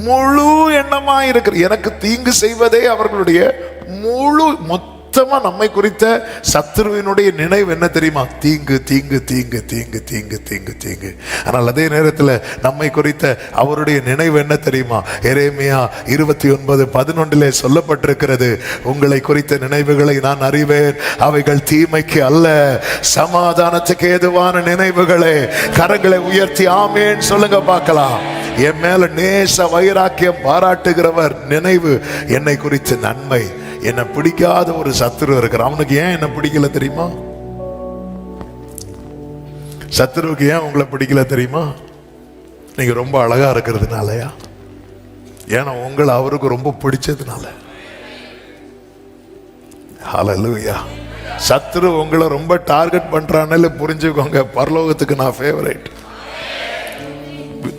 முழு எண்ணமா இருக்கிற எனக்கு தீங்கு செய்வதே அவர்களுடைய முழு மொத்தமா நம்மை குறித்த சத்துருவினுடைய நினைவு என்ன தெரியுமா? தீங்கு தீங்கு தீங்கு தீங்கு தீங்கு தீங்கு தீங்கு. ஆனால் அதே நேரத்தில் நம்மை குறித்த அவருடைய நினைவு என்ன தெரியுமா? எரேமியா 29:11 சொல்லப்பட்டிருக்கிறது, உங்களை குறித்த நினைவுகளை நான் அறிவேன், அவைகள் தீமைக்கு அல்ல, சமாதானத்துக்கு ஏதுவான நினைவுகளே. கரங்களை உயர்த்தி ஆமேன் சொல்லுங்க பார்க்கலாம். என் மேல நேச வைராக்கியம் பாராட்டுகிறவர் நினைவு என்னை குறித்த நன்மை. என்னை பிடிக்காத ஒரு சத்துரு இருக்கிறான். அவனுக்கு ஏன் என்ன பிடிக்கல தெரியுமா? சத்துருவுக்கு ஏன் உங்களை பிடிக்கல தெரியுமா? நீங்க ரொம்ப அழகா இருக்கிறதுனாலயா? ஏன்னா உங்களை அவருக்கு ரொம்ப பிடிச்சதுனால. ஹல்லேலூயா. சத்துரு உங்களை ரொம்ப டார்கெட் பண்றான்னு புரிஞ்சுக்கோங்க, பரலோகத்துக்கு நான் ஃபேவரைட்.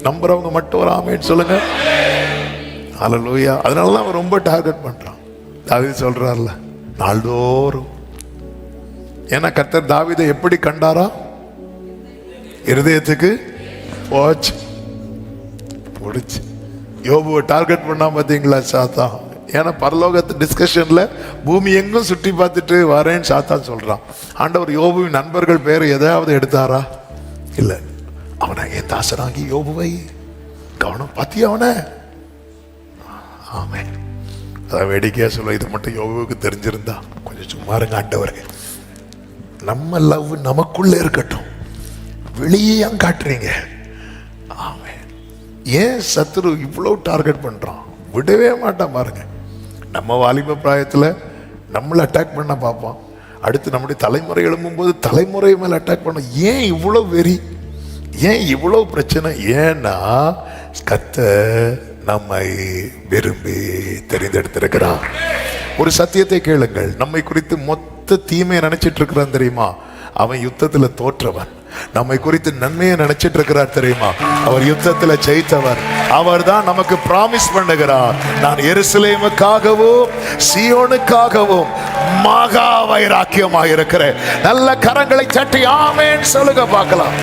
நம்புறவங்க மட்டும் ஒரு ஆமேன் சொல்லுங்க. ஹல்லேலூயா. அதனாலதான் அவன் ரொம்ப டார்கெட் பண்றான். தாவீது சொல்றார்ல, நாள்தோறும். ஏன்னா கர்த்தர் தாவீதை எப்படி கண்டாரா? இருதயத்துக்கு போச்சு முடிச்சு. யோபுவை டார்கெட் பண்ணா பாத்தீங்களா சாத்தான்? ஏன்னா பரலோகத்து டிஸ்கஷன்ல பூமி எங்கும் சுற்றி பார்த்துட்டு வரேன்னு சாத்தான் சொல்றான். ஆண்டவர் யோபுவின் நண்பர்கள் பேரை எதாவது எடுத்தாரா? இல்ல. அவனை என் தாசனாகி யோபுவை கவனம் பாத்தியா அவனை? ஆமே. அதான் வேடிக்கையா சொல்ல, இது மட்டும் யோபுவுக்கு தெரிஞ்சிருந்தா கொஞ்சம் சும்மா இருங்க ஆண்டவரே, நம்ம லவ் நமக்குள்ள இருக்கட்டும், வெளியே ஏன் காட்டுறீங்க? ஆமே. ஏன் சத்துரு இவ்வளவு டார்கெட் பண்றான்? விடவே மாட்டான் பாருங்க. நம்ம வாலிப பிராயத்துல நம்மளை அட்டாக் பண்ண பார்ப்பான். அடுத்து நம்முடைய தலைமுறை எழும்பும் போது தலைமுறை மேல அட்டாக் பண்ண. ஏன் இவ்வளவு வெறி? ஏன் இவ்வளவு பிரச்சனை? ஏன்னா கர்த்தர் நம்மை விரும்பி தெரிந்தெடுத்திருக்கிறார். ஒரு சத்தியத்தை கேளுங்கள், நம்மை குறித்து மொத்த தீமையை நினைச்சிட்டு இருக்கிறான் தெரியுமா? அவன் யுத்தத்துல தோற்றவன். நம்மை குறித்து நன்மையை நினைச்சிட்டு இருக்கிறார் தெரியுமா? அவர் யுத்தத்துல ஜெயித்தவர். அவர் தான் நமக்கு பிராமிஸ் பண்ணுகிறார், நான் எருசலேமுக்காகவும் சீயோனுக்காகவும் மகா வைராக்கியமாக இருக்கிறேன். நல்ல கரங்களை தட்டி ஆமென் சொல்லுங்க பார்க்கலாம்.